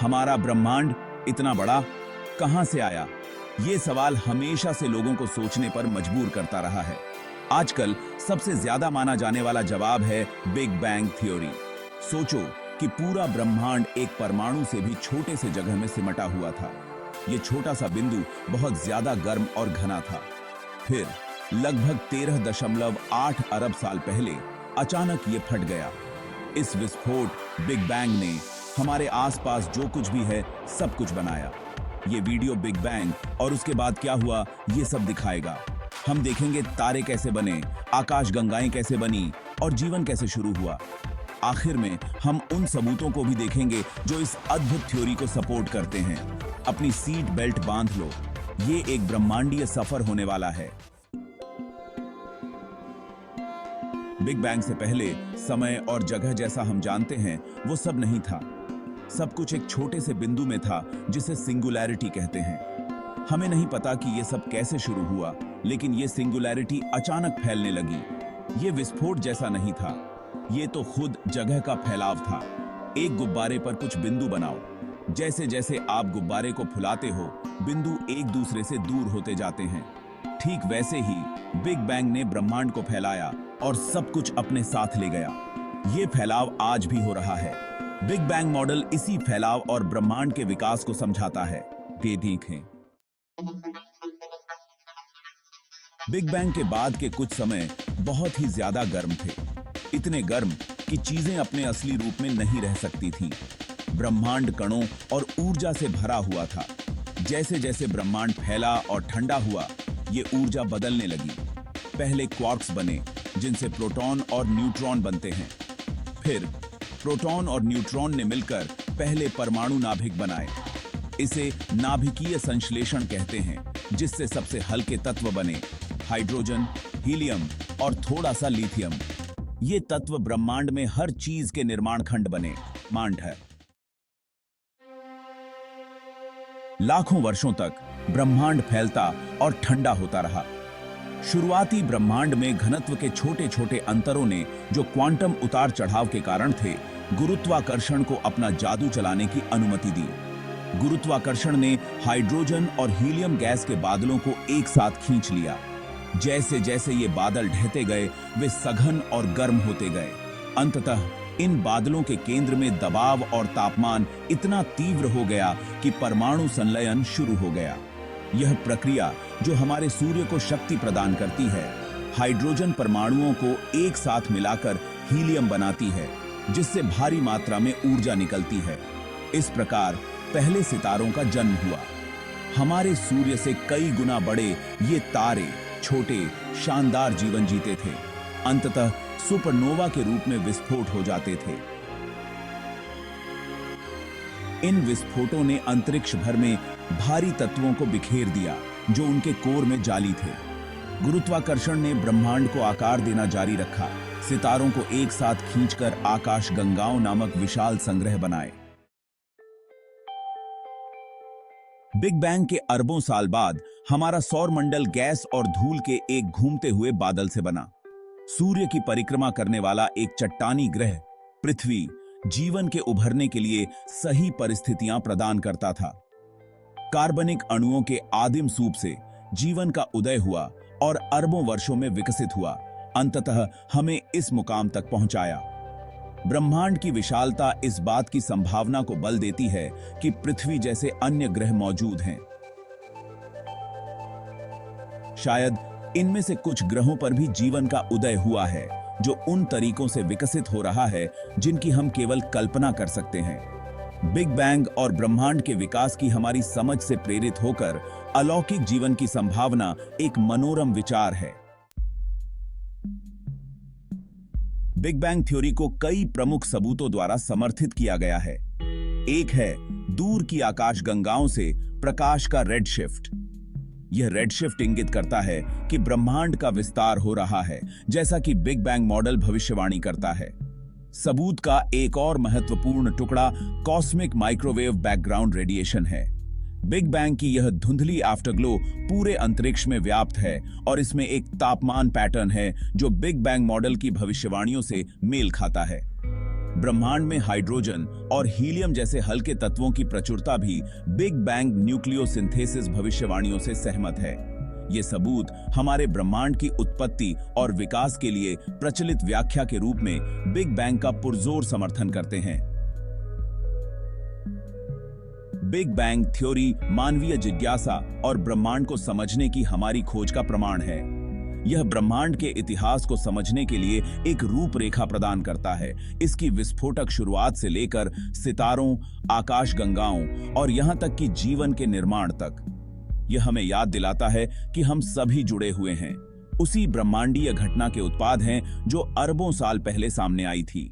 हमारा ब्रह्मांड इतना बड़ा कहां से आया? ये सवाल हमेशा से लोगों को सोचने पर मजबूर करता रहा है। आजकल सबसे ज्यादा माना जाने वाला जवाब है बिग बैंग थ्योरी। सोचो कि पूरा ब्रह्मांड एक परमाणु से भी छोटे से जगह में सिमटा हुआ था। ये छोटा सा बिंदु बहुत ज्यादा गर्म और घना था। फिर लगभग 13.8 अरब साल पहले अचानक ये फट गया। इस विस्फोट बिग बैंग ने हमारे आसपास जो कुछ भी है सब कुछ बनाया। ये वीडियो बिग बैंग और उसके बाद क्या हुआ ये सब दिखाएगा। हम देखेंगे तारे कैसे बने, आकाश गंगाएं कैसे बनी और जीवन कैसे शुरू हुआ। आखिर में हम उन सबूतों को भी देखेंगे जो इस अद्भुत थ्योरी को सपोर्ट करते हैं। अपनी सीट बेल्ट बांध लो, ये एक ब्रह्मांडीय सफर होने वाला है। बिग बैंग से पहले समय और जगह जैसा हम जानते हैं वो सब नहीं था। सब कुछ एक छोटे से बिंदु में था जिसे सिंगुलैरिटी कहते हैं। हमें नहीं पता कि ये सब कैसे शुरू हुआ, लेकिन ये सिंगुलैरिटी अचानक फैलने लगी। ये विस्फोट जैसा नहीं था, ये तो खुद जगह का फैलाव था। एक गुब्बारे पर कुछ बिंदु बनाओ, जैसे जैसे आप गुब्बारे को फुलाते हो बिंदु एक दूसरे से दूर होते जाते हैं। ठीक वैसे ही बिग बैंग ने ब्रह्मांड को फैलाया और सब कुछ अपने साथ ले गया। ये फैलाव आज भी हो रहा है। बिग बैंग मॉडल इसी फैलाव और ब्रह्मांड के विकास को समझाता है। ये देखें, बिग बैंग के बाद के कुछ समय बहुत ही ज्यादा गर्म थे। इतने गर्म कि चीजें अपने असली रूप में नहीं रह सकती थीं। ब्रह्मांड कणों और ऊर्जा से भरा हुआ था। जैसे जैसे ब्रह्मांड फैला और ठंडा हुआ, ये ऊर्जा बदलने लगी। पहले क्वार्क्स बने, जिनसे प्रोटॉन और न्यूट्रॉन बनते हैं। फिर प्रोटॉन और न्यूट्रॉन ने मिलकर पहले परमाणु नाभिक बनाए। इसे नाभिकीय संश्लेषण कहते हैं, जिससे सबसे हल्के तत्व बने, हाइड्रोजन, हीलियम और थोड़ा सा लिथियम। ये तत्व ब्रह्मांड में हर चीज के निर्माण खंड बने। मांड है। लाखों वर्षों तक ब्रह्मांड फैलता और ठंडा होता रहा। शुरुआती ब्रह्मांड में घनत्व के छोटे छोटे अंतरों ने, जो क्वांटम उतार चढ़ाव के कारण थे, गुरुत्वाकर्षण को अपना जादू चलाने की अनुमति दी। गुरुत्वाकर्षण ने हाइड्रोजन और हीलियम गैस के बादलों को एक साथ खींच लिया। जैसे जैसे ये बादल ढहते गए, वे सघन और गर्म होते गए। अंततः इन बादलों के केंद्र में दबाव और तापमान इतना तीव्र हो गया कि परमाणु संलयन शुरू हो गया। यह प्रक्रिया जो हमारे सूर्य को शक्ति प्रदान करती है, हाइड्रोजन परमाणुओं को एक साथ मिलाकर हीलियम बनाती है, जिससे भारी मात्रा में ऊर्जा निकलती है। इस प्रकार पहले सितारों का जन्म हुआ। हमारे सूर्य से कई गुना बड़े ये तारे छोटे शानदार जीवन जीते थे। अंततः सुपरनोवा के रूप में विस्फोट हो जाते थे। इन विस्फोटों ने अंतरिक्ष भर में भारी तत्वों को बिखेर दिया, जो उनके कोर में जाली थे। गुरुत्वाकर्षण ने ब्रह्मांड को आकार देना जारी रखा। सितारों को एक साथ खींचकर आकाश गंगाओं नामक विशाल संग्रह बनाए। बिग बैंग के अरबों साल बाद हमारा सौरमंडल गैस और धूल के एक घूमते हुए बादल से बना। सूर्य की परिक्रमा करने वाला एक चट्टानी ग्रह पृथ्वी जीवन के उभरने के लिए सही परिस्थितियां प्रदान करता था। कार्बनिक अणुओं के आदिम सूप से जीवन का उदय हुआ और अरबों वर्षों में विकसित हुआ, अंततः हमें इस मुकाम तक पहुंचाया। ब्रह्मांड की विशालता इस बात की संभावना को बल देती है कि पृथ्वी जैसे अन्य ग्रह मौजूद हैं। शायद इनमें से कुछ ग्रहों पर भी जीवन का उदय हुआ है, जो उन तरीकों से विकसित हो रहा है जिनकी हम केवल कल्पना कर सकते हैं। बिग बैंग और ब्रह्मांड के विकास की हमारी समझ से प्रेरित होकर अलौकिक जीवन की संभावना एक मनोरम विचार है। बिग बैंग थ्योरी को कई प्रमुख सबूतों द्वारा समर्थित किया गया है। एक है दूर की आकाश गंगाओं से प्रकाश का रेड शिफ्ट। यह रेड शिफ्ट इंगित करता है कि ब्रह्मांड का विस्तार हो रहा है, जैसा कि बिग बैंग मॉडल भविष्यवाणी करता है। सबूत का एक और महत्वपूर्ण टुकड़ा कॉस्मिक माइक्रोवेव बैकग्राउंड रेडिएशन है। बिग बैंग की यह धुंधली आफ्टरग्लो पूरे अंतरिक्ष में व्याप्त है और इसमें एक तापमान पैटर्न है जो बिग बैंग मॉडल की भविष्यवाणियों से मेल खाता है। ब्रह्मांड में हाइड्रोजन और हीलियम जैसे हल्के तत्वों की प्रचुरता भी बिग बैंग न्यूक्लियोसिंथेसिस भविष्यवाणियों से सहमत है। ये सबूत हमारे ब्रह्मांड की उत्पत्ति और विकास के लिए प्रचलित व्याख्या के रूप में बिग बैंग का पुरजोर समर्थन करते हैं। बिग बैंग थ्योरी मानवीय जिज्ञासा और ब्रह्मांड को समझने की हमारी खोज का प्रमाण है। यह ब्रह्मांड के इतिहास को समझने के लिए एक रूपरेखा प्रदान करता है। इसकी विस्फोटक शुरुआत से लेकर सितारों, आकाशगंगाओं और यहां तक कि जीवन के निर्माण तक। यह हमें याद दिलाता है कि हम सभी जुड़े हुए हैं, उसी ब्रह्मांडीय घटना के उत्पाद हैं जो अरबों साल पहले सामने आई थी।